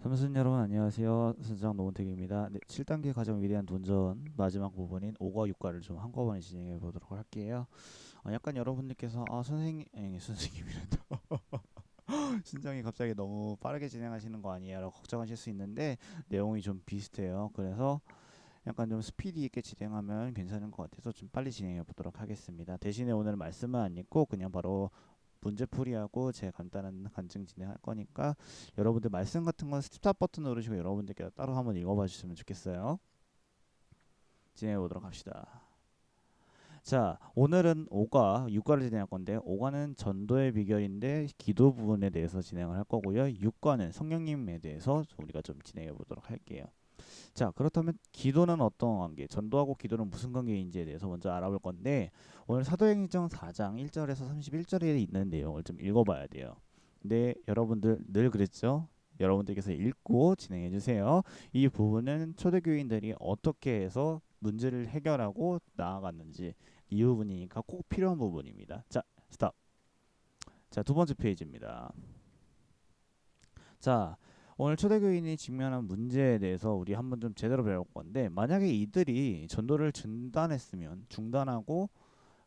선생님 여러분 안녕하세요. 선장 노원택입니다. 네, 7단계 가장 위대한 돈전 마지막 부분인 5과 6과를 좀 한꺼번에 진행해 보도록 할게요. 약간 여러분들께서 선생님 선생님이란다. 신장이 갑자기 너무 빠르게 진행하시는 거 아니에요? 라고 걱정하실 수 있는데 내용이 좀 비슷해요. 그래서 약간 좀 스피디 있게 진행하면 괜찮은 것 같아서 좀 빨리 진행해 보도록 하겠습니다. 대신에 오늘 말씀은 안 읽고 그냥 바로 문제풀이하고 제 간단한 간증 진행할 거니까 여러분들 말씀 같은 건 스탑 버튼 누르시고 여러분들께서 따로 한번 읽어봐 주시면 좋겠어요. 진행해 보도록 합시다. 자, 오늘은 5과, 6과를 진행할 건데 5과는 전도의 비결인데 기도 부분에 대해서 진행을 할 거고요. 6과는 성령님에 대해서 우리가 좀 진행해 보도록 할게요. 자, 그렇다면 기도는 어떤 관계, 전도하고 기도는 무슨 관계인지에 대해서 먼저 알아볼 건데 오늘 사도행전 4장 1절에서 31절에 있는 내용을 좀 읽어봐야 돼요. 근데 여러분들 늘 그랬죠? 여러분들께서 읽고 진행해 주세요. 이 부분은 초대교인들이 어떻게 해서 문제를 해결하고 나아갔는지 이 부분이니까 꼭 필요한 부분입니다. 자, 스탑. 자, 두 번째 페이지입니다. 자, 오늘 초대교인이 직면한 문제에 대해서 우리 한번 좀 제대로 배울 건데 만약에 이들이 전도를 중단하고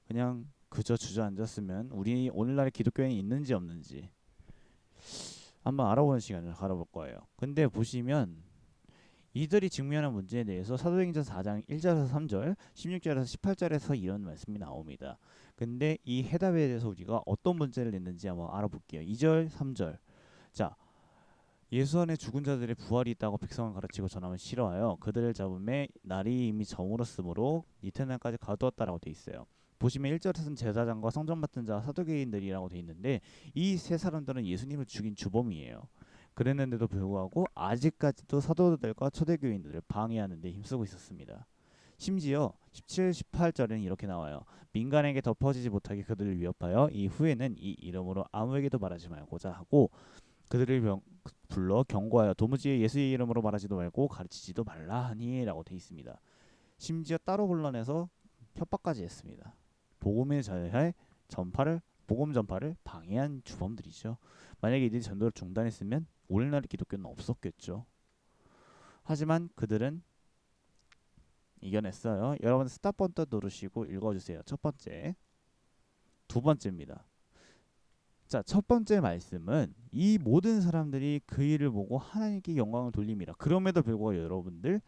그냥 그저 주저앉았으면 우리 오늘날의 기독교인이 있는지 없는지 한번 알아보는 시간을 가져볼 거예요. 근데 보시면 이들이 직면한 문제에 대해서 사도행전 4장 1절에서 3절, 16절에서 18절에서 이런 말씀이 나옵니다. 근데 이 해답에 대해서 우리가 어떤 문제를 냈는지 한번 알아볼게요. 2절, 3절. 자, 예수 안에 죽은 자들의 부활이 있다고 백성을 가르치고 전하면 싫어하여 그들을 잡음에 날이 이미 저물었으므로 이튿날까지 가두었다라고 돼 있어요. 보시면 1절에서는 제사장과 성전 맡은 자 사두개인들이라고 돼 있는데 이 세 사람들은 예수님을 죽인 주범이에요. 그랬는데도 불구하고 아직까지도 사도들과 초대교인들을 방해하는 데 힘쓰고 있었습니다. 심지어 17, 18절에는 이렇게 나와요. 민간에게 덮어지지 못하게 그들을 위협하여 이후에는 이 이름으로 아무에게도 말하지 말고자 하고 그들을 불러 경고하여 도무지 예수의 이름으로 말하지도 말고 가르치지도 말라 하니라고 되어 있습니다. 심지어 따로 불러내서 협박까지 했습니다. 복음의 복음 전파를 방해한 주범들이죠. 만약에 이들이 전도를 중단했으면 오늘날의 기독교는 없었겠죠. 하지만 그들은 이겨냈어요. 여러분 스탑 버튼 누르시고 읽어주세요. 첫 번째, 두 번째입니다. 자, 첫 번째 말씀은 이 모든 사람들이 그 일을 보고 하나님께 영광을 돌림이라. 그럼에도 불구하고 여러분들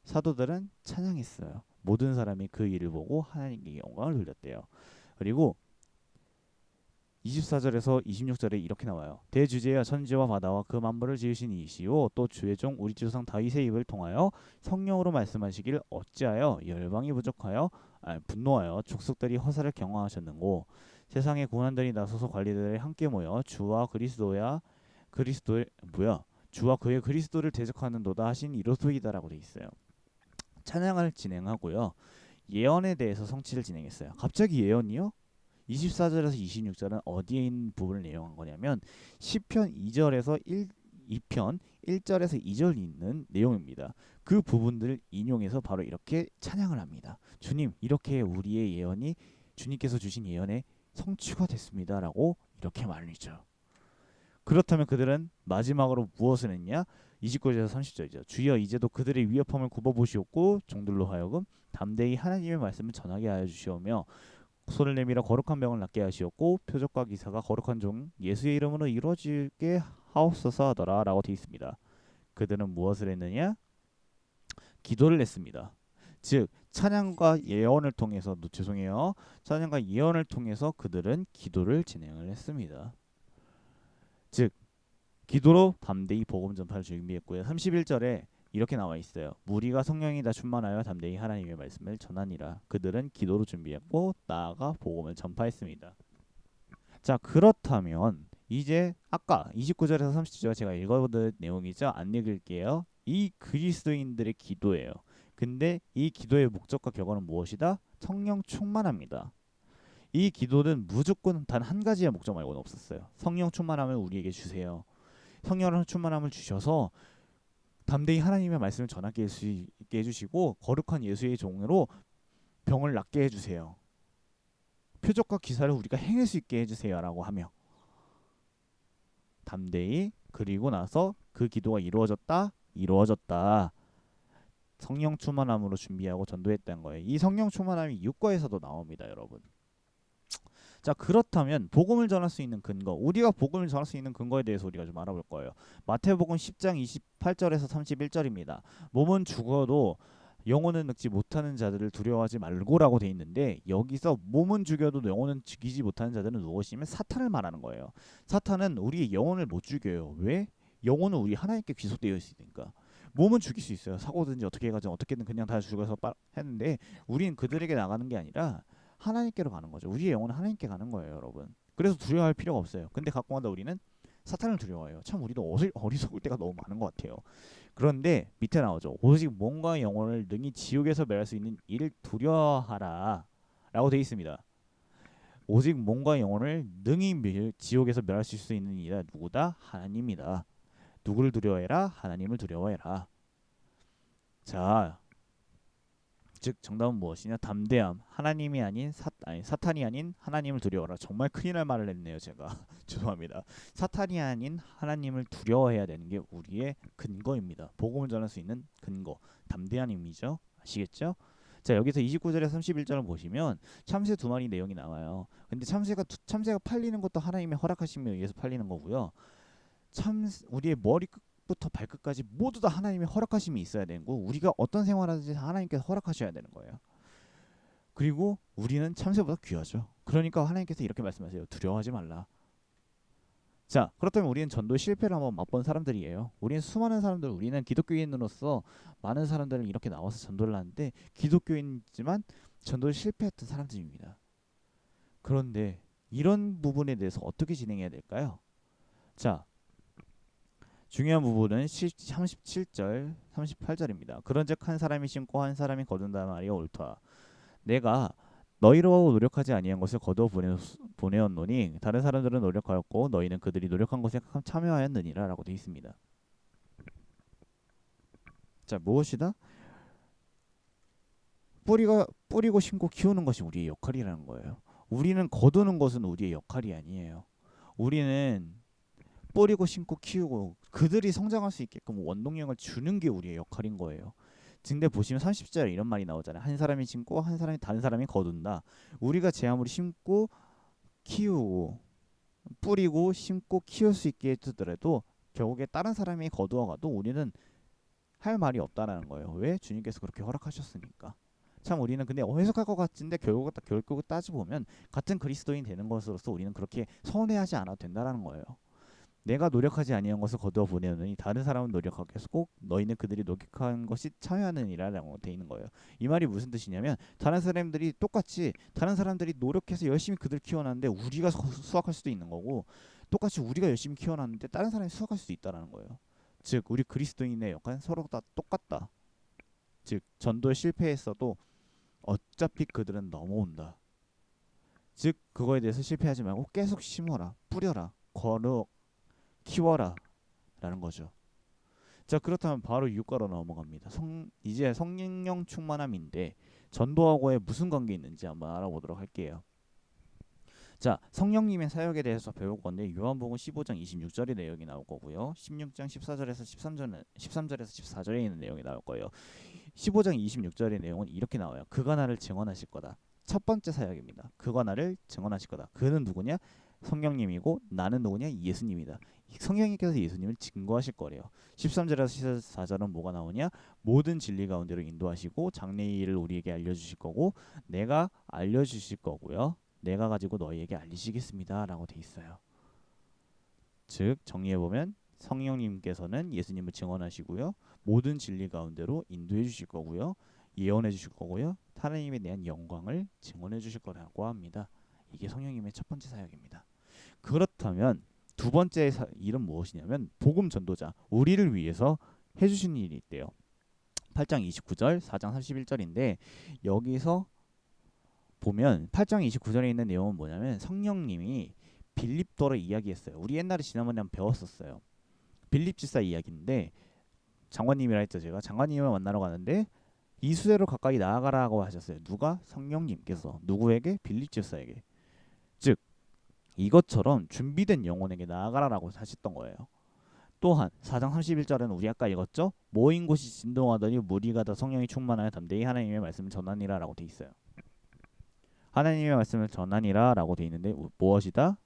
사도들은 찬양했어요. 모든 사람이 그 일을 보고 하나님께 영광을 돌렸대요. 그리고 24절에서 26절에 이렇게 나와요. 대주제야 천지와 바다와 그 만물을 지으신 이시오 또 주의 종 우리 조상 다윗의 입을 통하여 성령으로 말씀하시길 어찌하여 열방이 분노하여 족속들이 허사를 경화하셨는고 세상의 고난들이 나서서 관리들이 함께 모여 주와 그의 그리스도를 대적하는도다 하신 이로소이다라고 돼 있어요. 찬양을 진행하고요. 예언에 대해서 성취를 진행했어요. 갑자기 예언이요? 24절에서 26절은 어디에 있는 부분을 내용한 거냐면 시편 2절에서 2편 1절에서 2절이 있는 내용입니다. 그 부분들을 인용해서 바로 이렇게 찬양을 합니다. 주님, 이렇게 우리의 예언이 주님께서 주신 예언에 성취가 됐습니다라고 이렇게 말이죠. 그렇다면 그들은 마지막으로 무엇을 했냐? 29절에서 30절이죠. 주여 이제도 그들의 위협함을 굽어보시옵고 종들로 하여금 담대히 하나님의 말씀을 전하게 하여 주시오며 손을 내밀어 거룩한 병을 낫게 하시었고 표적과 기사가 거룩한 종 예수의 이름으로 이루어지게 하옵소서 하더라 라고 되어 있습니다. 그들은 무엇을 했느냐? 기도를 했습니다. 즉 찬양과 예언을 통해서 찬양과 예언을 통해서 그들은 기도를 진행을 했습니다. 즉 기도로 담대히 복음 전파를 준비했고요. 31절에 이렇게 나와 있어요. 무리가 성령이 다 충만하여 담대히 하나님의 말씀을 전하니라. 그들은 기도로 준비했고 나아가 복음을 전파했습니다. 자, 그렇다면 이제 아까 29절에서 30절 제가 읽어본 내용이죠. 안 읽을게요. 이 그리스도인들의 기도예요. 근데 이 기도의 목적과 결과는 무엇이다? 성령 충만합니다. 이 기도는 무조건 단 한 가지의 목적 말고는 없었어요. 성령 충만함을 우리에게 주세요. 성령 충만함을 주셔서 담대히 하나님의 말씀을 전하게 해주시고 거룩한 예수의 종으로 병을 낫게 해주세요. 표적과 기사를 우리가 행할 수 있게 해주세요라고 하며 담대히 그리고 나서 그 기도가 이루어졌다. 성령 충만함으로 준비하고 전도했다는 거예요. 이 성령 충만함이 육과에서도 나옵니다, 여러분. 자, 그렇다면 복음을 전할 수 있는 근거, 우리가 복음을 전할 수 있는 근거에 대해서 우리가 좀 알아볼 거예요. 마태복음 10장 28절에서 31절입니다. 몸은 죽어도 영혼은 늙지 못하는 자들을 두려워하지 말고라고 돼 있는데, 여기서 몸은 죽여도 영혼은 죽이지 못하는 자들은 무엇이냐면 사탄을 말하는 거예요. 사탄은 우리의 영혼을 못 죽여요. 왜? 영혼은 우리 하나님께 귀속되어 있으니까. 몸은 죽일 수 있어요. 사고든지 어떻게 해가지고 어떻게든 그냥 다 죽여서 했는데, 우리는 그들에게 나가는 게 아니라 하나님께로 가는 거죠. 우리의 영혼은 하나님께 가는 거예요, 여러분. 그래서 두려워할 필요가 없어요. 근데 가끔가다 우리는 사탄을 두려워해요. 참 우리도 어리석을 때가 너무 많은 것 같아요. 그런데 밑에 나오죠. 오직 몸과 영혼을 능히 지옥에서 멸할 수 있는 이를 두려워하라 라고 되어 있습니다. 오직 몸과 영혼을 능히 지옥에서 멸할 수 있는 이가 누구다? 하나님이다. 누구를 두려워해라? 하나님을 두려워해라. 자, 즉 정답은 무엇이냐? 담대함. 하나님이 아닌 사탄이 아닌 하나님을 두려워라. 정말 큰일 날 말을 했네요, 제가. 죄송합니다. 사탄이 아닌 하나님을 두려워해야 되는 게 우리의 근거입니다. 복음을 전할 수 있는 근거. 담대한 의미죠. 아시겠죠? 자, 여기서 29절에 31절을 보시면 참새 두 마리 내용이 나와요. 근데 참새가 팔리는 것도 하나님의 허락하심에 의해서 팔리는 거고요. 우리의 머리끝부터 발끝까지 모두 다 하나님의 허락하심이 있어야 되는 거, 우리가 어떤 생활하든지 하나님께서 허락하셔야 되는 거예요. 그리고 우리는 참새보다 귀하죠. 그러니까 하나님께서 이렇게 말씀하세요. 두려워하지 말라. 자, 그렇다면 우리는 전도 실패를 한번 맛본 사람들이에요. 우리는 수많은 사람들, 우리는 기독교인으로서 많은 사람들을 이렇게 나와서 전도를 하는데 기독교인이지만 전도를 실패했던 사람들입니다. 그런데 이런 부분에 대해서 어떻게 진행해야 될까요? 자, 중요한 부분은 37절, 38절입니다. 그런즉 한 사람이 심고 한 사람이 거둔다 말이 옳다. 내가 너희로 노력하지 아니한 것을 거두어 보내었노니 다른 사람들은 노력하였고 너희는 그들이 노력한 것에 참여하였느니라 라고 되어 있습니다. 자, 무엇이다? 뿌리고 심고 키우는 것이 우리의 역할이라는 거예요. 우리는 거두는 것은 우리의 역할이 아니에요. 우리는 뿌리고 심고 키우고 그들이 성장할 수 있게끔 원동력을 주는 게 우리의 역할인 거예요. 근데 보시면 30절에 이런 말이 나오잖아요. 한 사람이 심고 다른 사람이 거둔다. 우리가 제 아무리 심고 키우고 뿌리고 심고 키울 수 있게 해주더라도 결국에 다른 사람이 거두어가도 우리는 할 말이 없다라는 거예요. 왜? 주님께서 그렇게 허락하셨으니까. 참 우리는 근데 해석할 것 같은데 결국 따져보면 같은 그리스도인 되는 것으로서 우리는 그렇게 서운해하지 않아도 된다라는 거예요. 내가 노력하지 아니한 것을 거두어 보내느니 다른 사람은 노력하겠고 너희는 그들이 노력한 것이 참여하느니라라고 돼 있는 거예요. 이 말이 무슨 뜻이냐면 다른 사람들이 똑같이 다른 사람들이 노력해서 열심히 그들 키워놨는데 우리가 수확할 수도 있는 거고, 똑같이 우리가 열심히 키워놨는데 다른 사람이 수확할 수도 있다라는 거예요. 즉 우리 그리스도인의 역할은 서로 다 똑같다. 즉 전도에 실패했어도 어차피 그들은 넘어온다. 즉 그거에 대해서 실패하지 말고 계속 심어라, 뿌려라, 키워라 라는 거죠. 자, 그렇다면 바로 6과로 넘어갑니다. 이제 성령 충만함인데 전도하고의 무슨 관계 있는지 한번 알아보도록 할게요. 자, 성령님의 사역에 대해서 배울 건데 요한복음 15장 26절의 내용이 나올 거고요. 16장 14절에서 13절에서 14절에 있는 내용이 나올 거예요. 15장 26절의 내용은 이렇게 나와요. 그가 나를 증언하실 거다. 첫 번째 사역입니다. 그가 나를 증언하실 거다. 그는 누구냐? 성령님이고 나는 누구냐? 예수님이다. 성령님께서 예수님을 증거하실 거래요. 13절에서 14절은 뭐가 나오냐? 모든 진리 가운데로 인도하시고 장래의 일을 우리에게 알려주실 거고 내가 알려주실 거고요. 내가 가지고 너희에게 알리시겠습니다 라고 돼 있어요. 즉 정리해보면 성령님께서는 예수님을 증언하시고요. 모든 진리 가운데로 인도해 주실 거고요. 예언해 주실 거고요. 하나님에 대한 영광을 증언해 주실 거라고 합니다. 이게 성령님의 첫 번째 사역입니다. 그렇다면 두 번째 일은 무엇이냐면 복음 전도자, 우리를 위해서 해주시는 일이 있대요. 8장 29절, 4장 31절인데 여기서 보면 8장 29절에 있는 내용은 뭐냐면 성령님이 빌립도를 이야기했어요. 우리 옛날에 지난번에 한번 배웠었어요. 빌립 집사 이야기인데 장관님이라 했죠. 제가 장관님을 만나러 가는데 이수대로 가까이 나아가라고 하셨어요. 누가? 성령님께서. 누구에게? 빌립 집사에게. 즉 이것처럼 준비된 영혼에게 나아가라라고 하셨던 거예요. 또한 4장 31절은 우리 아까 읽었죠? 모인 곳이 진동하더니 무리가 다 성령이 충만하여 담대히 하나님의 말씀을 전하니라 라고 돼 있어요. 하나님의 말씀을 전하니라 라고 돼 있는데 무엇이다?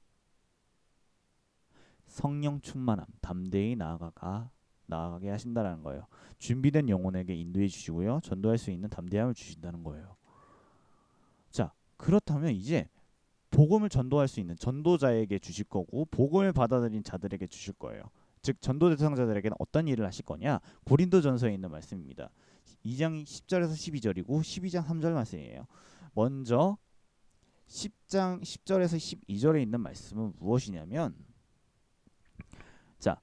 성령 충만함, 담대히 나아가게 하신다라는 거예요. 준비된 영혼에게 인도해 주시고요. 전도할 수 있는 담대함을 주신다는 거예요. 자, 그렇다면 이제 복음을 전도할 수 있는 전도자에게 주실 거고 복음을 받아들인 자들에게 주실 거예요. 즉 전도 대상자들에게는 어떤 일을 하실 거냐? 고린도전서에 있는 말씀입니다. 2장 10절에서 12절이고 12장 3절 말씀이에요. 먼저 10장 10절에서 12절에 있는 말씀은 무엇이냐면 자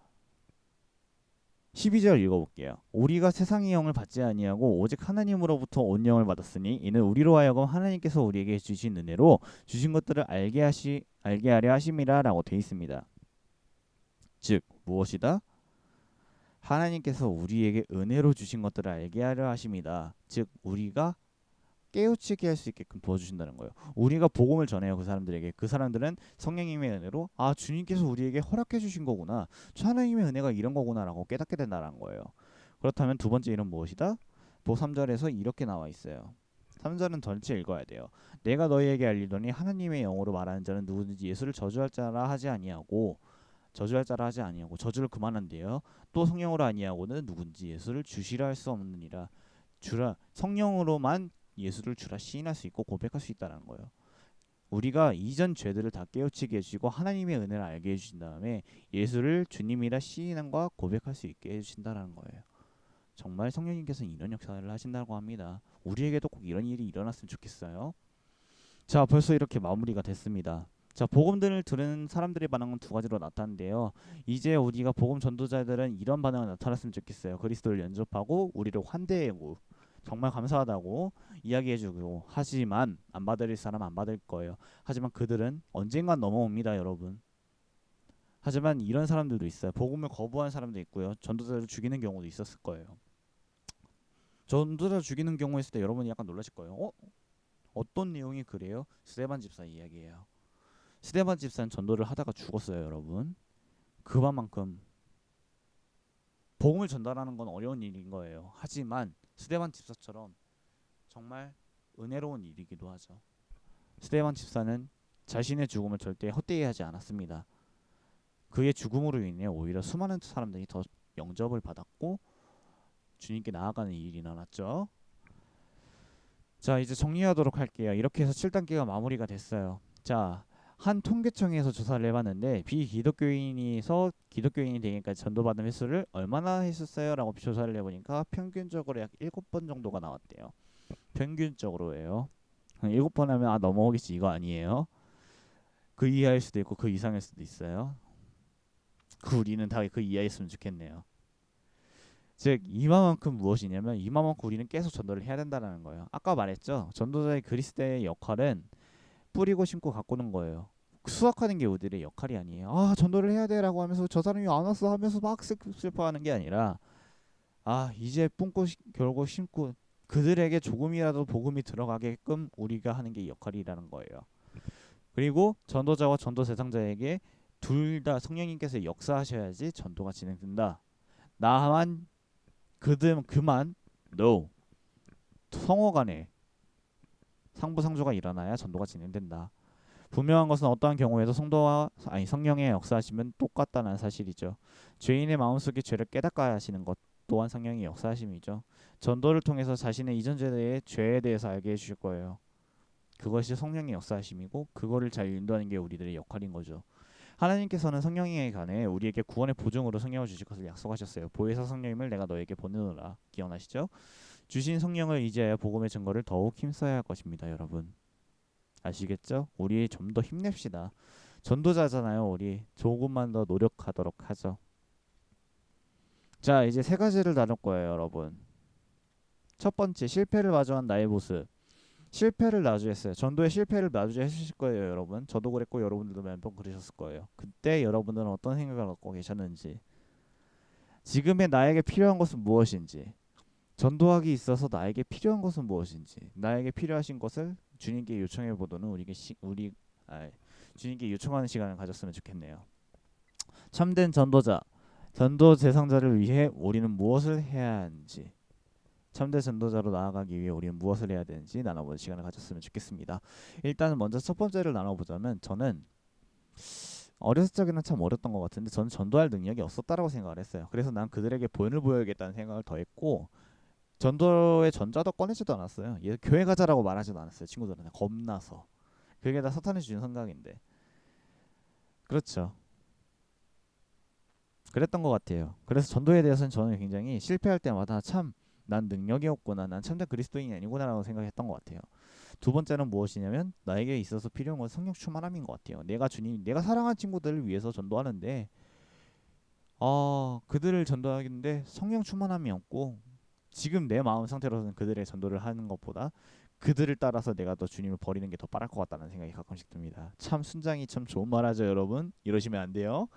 12절 읽어볼게요. 우리가 세상의 영을 받지 아니하고 오직 하나님으로부터 온 영을 받았으니 이는 우리로 하여금 하나님께서 우리에게 주신 은혜로 주신 것들을 알게 하려 하심이라라고 되어 있습니다. 즉 무엇이다? 하나님께서 우리에게 은혜로 주신 것들을 알게 하려 하심이다. 즉 우리가 깨우치게 할 수 있게끔 도와주신다는 거예요. 우리가 복음을 전해요 그 사람들에게. 그 사람들은 성령님의 은혜로 아 주님께서 우리에게 허락해 주신 거구나. 하나님의 은혜가 이런 거구나라고 깨닫게 된다는 거예요. 그렇다면 두 번째 일은 무엇이다? 보 3절에서 이렇게 나와 있어요. 3절은 전체 읽어야 돼요. 내가 너희에게 알리더니 하나님의 영으로 말하는 자는 누구든지 예수를 저주할 자라 하지 아니하고 저주를 그만한대요. 또 성령으로 아니하고는 누군지 예수를 주시라 할 수 없느니라. 주라 성령으로만 예수를 주라 시인할 수 있고 고백할 수 있다는 거예요. 우리가 이전 죄들을 다 깨우치게 해주시고 하나님의 은혜를 알게 해주신 다음에 예수를 주님이라 시인함과 고백할 수 있게 해주신다는 거예요. 정말 성령님께서는 이런 역사를 하신다고 합니다. 우리에게도 꼭 이런 일이 일어났으면 좋겠어요. 자, 벌써 이렇게 마무리가 됐습니다. 자, 복음들을 들은 사람들의 반응은 두 가지로 나타난데요. 이제 우리가 복음 전도자들은 이런 반응이 나타났으면 좋겠어요. 그리스도를 연접하고 우리를 환대하고 정말 감사하다고 이야기해주고 하지만 안 받을 사람 안 받을 거예요. 하지만 그들은 언젠간 넘어옵니다, 여러분. 하지만 이런 사람들도 있어요. 복음을 거부한 사람도 있고요. 전도자를 죽이는 경우도 있었을 거예요. 전도자 죽이는 경우 했을 때 여러분이 약간 놀라실 거예요. 어떤 내용이 그래요? 스데반 집사 이야기예요. 스데반 집사는 전도를 하다가 죽었어요, 여러분. 그만큼 복음을 전달하는 건 어려운 일인 거예요. 하지만 스데반 집사처럼 정말 은혜로운 일이기도 하죠. 스데반 집사는 자신의 죽음을 절대 헛되이 하지 않았습니다. 그의 죽음으로 인해 오히려 수많은 사람들이 더 영접을 받았고 주님께 나아가는 일이 일어났죠. 자, 이제 정리하도록 할게요. 이렇게 해서 7단계가 마무리가 됐어요. 자, 한 통계청에서 조사를 해봤는데 비기독교인이서 기독교인이 되기까지 전도받은 횟수를 얼마나 했었어요? 라고 조사를 해보니까 평균적으로 약 7번 정도가 나왔대요. 평균적으로예요. 7번 하면 넘어오겠지 이거 아니에요. 그 이하일 수도 있고 그 이상일 수도 있어요. 우리는 다 그 이하였으면 좋겠네요. 즉 이만큼 무엇이냐면 이만큼 우리는 계속 전도를 해야 된다는 거예요. 아까 말했죠. 전도자의 그리스도의 역할은 뿌리고 심고 가꾸는 거예요. 수확하는 게 우리들의 역할이 아니에요. 아 전도를 해야 돼라고 하면서 저 사람이 안 왔어 하면서 막 슬퍼하는 게 아니라 아 이제 뿜고 결국 심고 그들에게 조금이라도 복음이 들어가게끔 우리가 하는 게 역할이라는 거예요. 그리고 전도자와 전도 대상자에게 둘 다 성령님께서 역사하셔야지 전도가 진행된다. 나만 그만 no 성호 간에 상부상조가 일어나야 전도가 진행된다. 분명한 것은 어떠한 경우에도 성령의 역사하심은 똑같다는 사실이죠. 죄인의 마음속에 죄를 깨닫게 하시는 것 또한 성령의 역사하심이죠. 전도를 통해서 자신의 이전 죄에 대해서 알게 해주실 거예요. 그것이 성령의 역사하심이고 그거를 잘 인도하는 게 우리들의 역할인 거죠. 하나님께서는 성령에 관해 우리에게 구원의 보증으로 성령을 주실 것을 약속하셨어요. 보혜사 성령님을 내가 너에게 보내노라. 기억나시죠? 주신 성령을 의지하여 복음의 증거를 더욱 힘써야 할 것입니다, 여러분. 아시겠죠? 우리 좀 더 힘냅시다. 전도자잖아요. 우리 조금만 더 노력하도록 하죠. 자, 이제 세 가지를 나눌 거예요, 여러분. 첫 번째, 실패를 마주한 나의 모습. 실패를 마주했어요. 전도의 실패를 마주했을 거예요, 여러분. 저도 그랬고 여러분들도 몇 번 그러셨을 거예요. 그때 여러분들은 어떤 생각을 갖고 계셨는지, 지금의 나에게 필요한 것은 무엇인지, 전도하기 있어서 나에게 필요한 것은 무엇인지, 나에게 필요하신 것을 주님께 요청해 보도는 주님께 요청하는 시간을 가졌으면 좋겠네요. 참된 전도자, 전도 대상자를 위해 우리는 무엇을 해야 하는지, 참된 전도자로 나아가기 위해 우리는 무엇을 해야 되는지 나눠보는 시간을 가졌으면 좋겠습니다. 일단은 먼저 첫 번째를 나눠보자면, 저는 어렸을 적에는 참 어렸던 것 같은데 저는 전도할 능력이 없었다라고 생각을 했어요. 그래서 난 그들에게 본을 보여야겠다는 생각을 더 했고, 전도의 전자도 꺼내지도 않았어요. 얘 교회 가자라고 말하지도 않았어요. 친구들한테 겁나서. 그게 다 사탄이 주는 생각인데. 그렇죠. 그랬던 것 같아요. 그래서 전도에 대해서는 저는 굉장히 실패할 때마다 참 난 능력이 없구나, 난 참된 그리스도인이 아니구나라고 생각했던 것 같아요. 두 번째는 무엇이냐면, 나에게 있어서 필요한 건 성령 충만함인 것 같아요. 내가 사랑하는 친구들을 위해서 전도하는데, 그들을 전도하는데 성령 충만함이 없고, 지금 내 마음 상태로서는 그들의 전도를 하는 것보다 그들을 따라서 내가 더 주님을 버리는 게 더 빠를 것 같다는 생각이 가끔씩 듭니다. 참 순장이 참 좋은 말하죠, 여러분. 이러시면 안 돼요.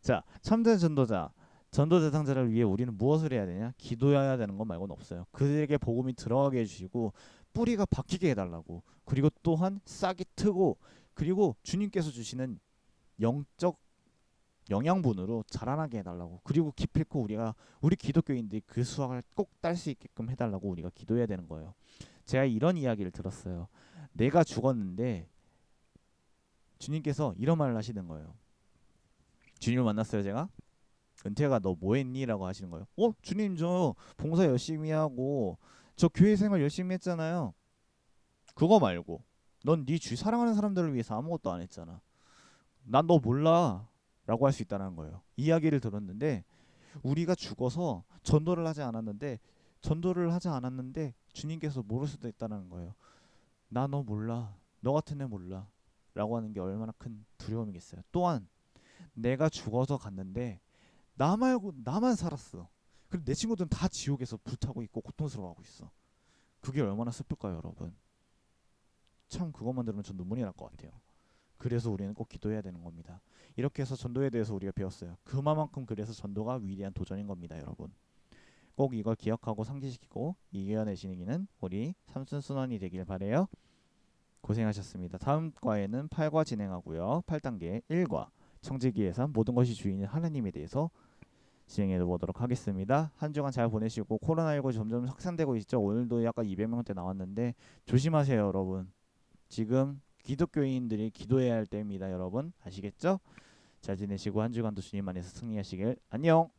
자, 참된 전도자, 전도 대상자를 위해 우리는 무엇을 해야 되냐? 기도해야 되는 것 말고는 없어요. 그들에게 복음이 들어가게 해주시고 뿌리가 박히게 해달라고. 그리고 또한 싹이 트고, 그리고 주님께서 주시는 영적 영양분으로 자라나게 해달라고. 그리고 기필코 우리 기독교인들이 그 수확을 꼭 딸 수 있게끔 해달라고 우리가 기도해야 되는 거예요. 제가 이런 이야기를 들었어요. 내가 죽었는데 주님께서 이런 말을 하시는 거예요. 주님을 만났어요, 제가. 은퇴가 너 뭐했니? 라고 하시는 거예요. 주님, 저 봉사 열심히 하고 저 교회 생활 열심히 했잖아요. 그거 말고 넌 네 주 사랑하는 사람들을 위해서 아무것도 안 했잖아. 난 너 몰라 라고 할 수 있다는 거예요. 이야기를 들었는데, 우리가 죽어서 전도를 하지 않았는데 주님께서 모를 수도 있다는 거예요. 나 너 몰라, 너 같은 애 몰라 라고 하는 게 얼마나 큰 두려움이겠어요. 또한 내가 죽어서 갔는데 나 말고 나만 살았어. 그리고 내 친구들은 다 지옥에서 불타고 있고 고통스러워하고 있어. 그게 얼마나 슬플까요, 여러분? 참 그것만 들으면 전 눈물이 날 것 같아요. 그래서 우리는 꼭 기도해야 되는 겁니다. 이렇게 해서 전도에 대해서 우리가 배웠어요. 그만큼 그래서 전도가 위대한 도전인 겁니다, 여러분. 꼭 이걸 기억하고 상기시키고 이겨내시는 우리 삼순순원이 되길 바래요. 고생하셨습니다. 다음 과에는 8과 진행하고요. 8단계 1과 청지기에서 모든 것이 주인인 하나님에 대해서 진행해 보도록 하겠습니다. 한 주간 잘 보내시고, 코로나19 점점 확산되고 있죠. 오늘도 약간 200명대 나왔는데 조심하세요, 여러분. 지금 기독교인들이 기도해야 할 때입니다, 여러분. 아시겠죠? 잘 지내시고 한 주간도 주님 안에서 승리하시길. 안녕.